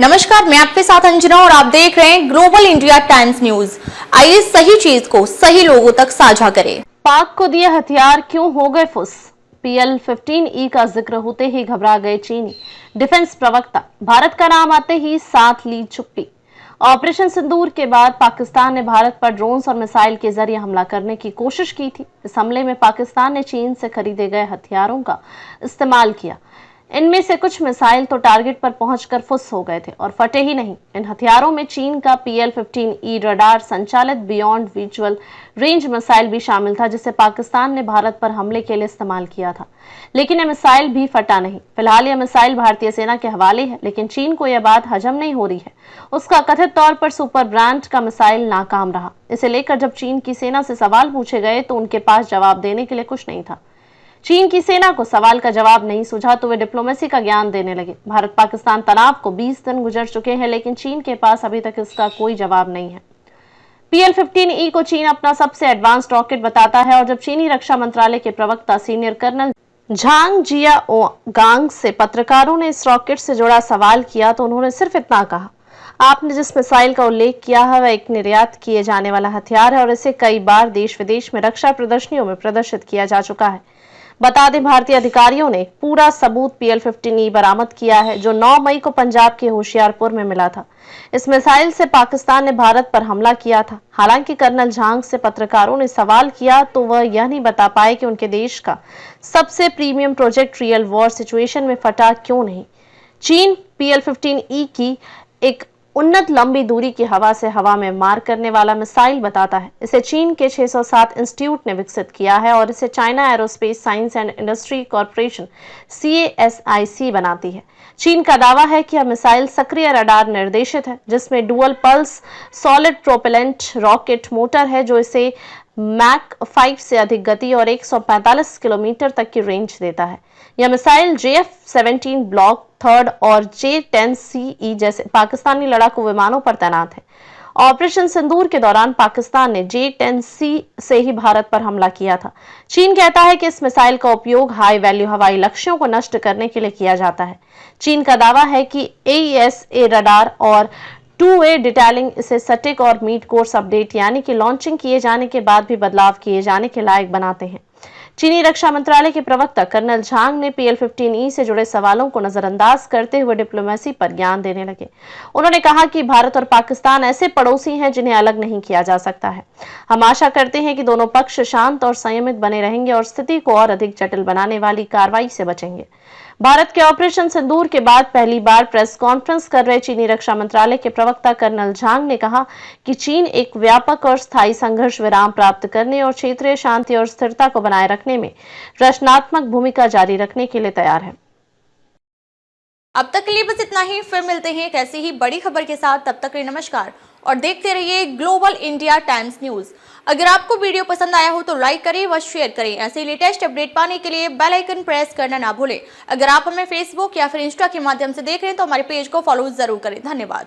नमस्कार, मैं आपके साथ अंजना और आप देख रहे हैं ग्लोबल इंडिया टाइम्स न्यूज। आइए सही चीज को सही लोगों तक साझा करें। पाक को दिए हथियार क्यों हो गए फुस? PL-15E का जिक्र होते ही घबरा गए चीनी डिफेंस प्रवक्ता। भारत का नाम आते ही साथ ली चुप्पी। ऑपरेशन सिंदूर के बाद पाकिस्तान ने भारत पर ड्रोन्स और मिसाइल के जरिए हमला करने की कोशिश की थी। इस हमले में पाकिस्तान ने चीन से खरीदे गए हथियारों का इस्तेमाल किया। इनमें से कुछ मिसाइल तो टारगेट पर पहुंचकर फुस हो गए थे और फटे ही नहीं। इन हथियारों में चीन का PL-15E रडार संचालित बियॉन्ड विजुअल रेंज मिसाइल भी शामिल था, जिसे पाकिस्तान ने भारत पर हमले के लिए इस्तेमाल किया था। लेकिन यह मिसाइल भी फटा नहीं। फिलहाल यह मिसाइल भारतीय सेना के हवाले है, लेकिन चीन को यह बात हजम नहीं हो रही है। उसका कथित तौर पर सुपर ब्रांड का मिसाइल नाकाम रहा। इसे लेकर जब चीन की सेना से सवाल पूछे गए तो उनके पास जवाब देने के लिए कुछ नहीं था। चीन की सेना को सवाल का जवाब नहीं सूझा तो वे डिप्लोमेसी का ज्ञान देने लगे। भारत पाकिस्तान तनाव को 20 दिन गुजर चुके हैं, लेकिन चीन के पास अभी तक इसका कोई जवाब नहीं है। PL-15E को चीन अपना सबसे एडवांस्ड रॉकेट बताता है और जब चीनी रक्षा मंत्रालय के प्रवक्ता सीनियर कर्नल झांग जियाओगांग से पत्रकारों ने इस रॉकेट से जुड़ा सवाल किया तो उन्होंने सिर्फ इतना कहा, आपने जिस मिसाइल का उल्लेख किया है वह एक निर्यात किए जाने वाला हथियार है और इसे कई बार देश विदेश में रक्षा प्रदर्शनियों में प्रदर्शित किया जा चुका है। बता दें, भारतीय अधिकारियों ने पूरा सबूत PL-15E बरामद किया है, जो 9 मई को पंजाब के होशियारपुर में मिला था। इस मिसाइल से पाकिस्तान ने भारत पर हमला किया था। हालांकि कर्नल झांग से पत्रकारों ने सवाल किया तो वह यह नहीं बता पाए कि उनके देश का सबसे premium project real war situation में फटा क्यों नहीं। चीन PL-15E की एक उन्नत लंबी दूरी की हवा से हवा में मार करने वाला मिसाइल बताता है। इसे चीन के 607 इंस्टीट्यूट ने विकसित किया है और इसे China aerospace science and industry corporation CASIC बनाती है। चीन का दावा है कि यह मिसाइल सक्रिय रडार निर्देशित है, जिसमें dual pulse solid propellant rocket motor है, जो इसे मैक 5 से अधिक गति और 145 किलोमीटर तक की रेंज देता है। यह मिसाइल JF-17 ब्लॉक 3 और J-10CE जैसे पाकिस्तानी लड़ाकू विमानों पर तैनात है। ऑपरेशन सिंदूर के दौरान पाकिस्तान ने J-10C से ही भारत पर हमला किया था। चीन कहता है कि इस मिसाइल का उपयोग हाई वैल्यू हवाई लक्ष्यों को नष्ट करने के लिए किया जाता है। चीन का दावा है कि AESA रडार और 2A डिटेलिंग इसे सटीक और मीड कोर्स अपडेट यानी कि लॉन्चिंग किए जाने के बाद भी बदलाव किए जाने के लायक बनाते हैं। चीनी रक्षा मंत्रालय के प्रवक्ता कर्नल झांग ने PL-15E से जुड़े सवालों को नजरअंदाज करते हुए डिप्लोमेसी पर ज्ञान देने लगे। उन्होंने कहा कि भारत और पाकिस्तान ऐसे पड़ोसी हैं जिन्हें अलग नहीं किया जा सकता है। हम आशा करते हैं कि दोनों पक्ष शांत और संयमित बने रहेंगे और स्थिति को और अधिक जटिल बनाने वाली कार्रवाई से बचेंगे। भारत के ऑपरेशन सिंदूर के बाद पहली बार प्रेस कॉन्फ्रेंस कर रहे चीनी रक्षा मंत्रालय के प्रवक्ता कर्नल झांग ने कहा कि चीन एक व्यापक और स्थायी संघर्ष विराम प्राप्त करने और क्षेत्रीय शांति और स्थिरता को बनाए रखने में रचनात्मक भूमिका जारी रखने के लिए तैयार है। अब तक के लिए बस इतना ही। फिर मिलते हैं एक ऐसी ही बड़ी खबर के साथ। तब तक के लिए नमस्कार और देखते रहिए ग्लोबल इंडिया टाइम्स न्यूज। अगर आपको वीडियो पसंद आया हो तो लाइक करें व शेयर करें। ऐसे लेटेस्ट अपडेट पाने के लिए बेल आइकन प्रेस करना ना भूलें। अगर आप हमें फेसबुक या फिर इंस्टा के माध्यम से देख रहे हैं तो हमारे पेज को फॉलो जरूर करें। धन्यवाद।